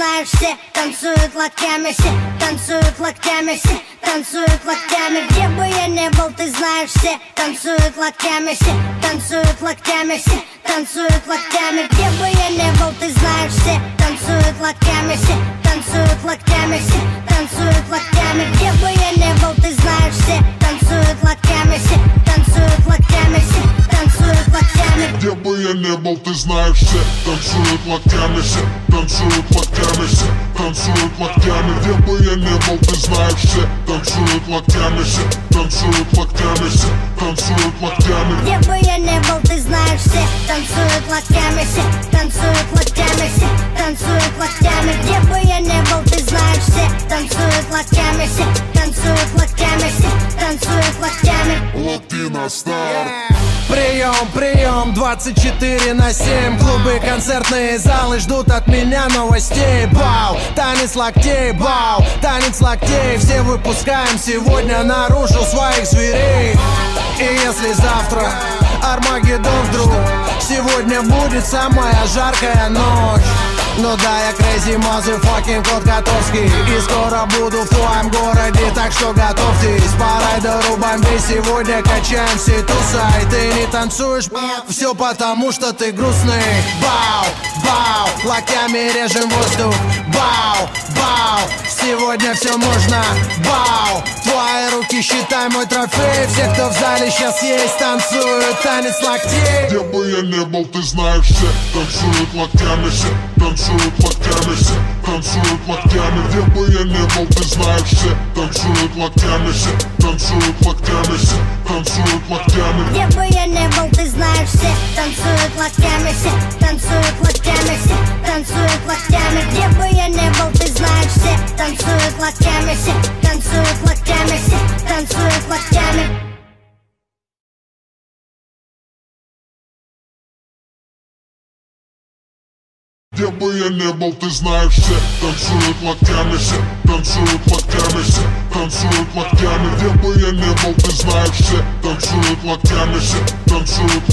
знаешь, все танцуют локтями, все танцуют локтями, все танцуют локтями. Где бы я ни был, ты знаешь, все танцуют локтями, все танцуют локтями, все танцуют локтями. Где бы я ни был, ты знаешь, все танцуют локтями, все танцуют локтями, все танцуют локтями. Где бы я ни был, ты знаешь, все танцуют локтями, все танцуют локтями, все танцуют локтями. Где бы я ни был, ты знаешь, все танцуют локтями, все танцуют локтями, все танцуют локтями. Где бы я ни был, ты знаешь, все танцуют локтями, все танцуют локтями, все танцуют локтями. Где бы я ни был, ты знаешь, все танцуют локтями, все танцуют локтями, все танцуют локтями. Где бы я ни был, ты знаешь, все танцуют локтями, все танцуют локтями, все танцуют локтями. Латино Стар. Прием, прием, 24/7. Клубы, концертные залы ждут от меня новостей. Бау, танец локтей, бау, танец локтей. Все выпускаем сегодня наружу своих зверей. И если завтра Армагеддон вдруг, сегодня будет самая жаркая ночь. Ну да, я crazy motherfucking кот Котовский, и скоро буду в твоем городе, так что готовьтесь. По райдеру бомбей сегодня качаем все тусай. Ты не танцуешь, все потому что ты грустный. Бау, бау, локтями режем воздух. Бау, бау, сегодня все можно. Бау, твои руки считай мой трофей. Все, кто в зале сейчас есть, танцуют танец локтей. Где бы я ни был, ты знаешь, все танцуют локтями, все танцуют локтями, все танцуют локтями. Где бы я ни был, ты знаешь, все танцуют локтями, все танцуют локтями, все танцуют локтями. Где бы я ни был, ты знаешь, все танцуют локтями, все танцуют локтями, все танцуют локтями. Где бы я ни был, ты знаешь, все танцуют локтями, все танцуют локтями, все танцуют локтями. Где бы я ни был, ты знаешь, все танцуют локтями, все танцуют локтями, все танцуют локтями. Где бы я ни был, ты знаешь, все танцуют локтями, все танцуют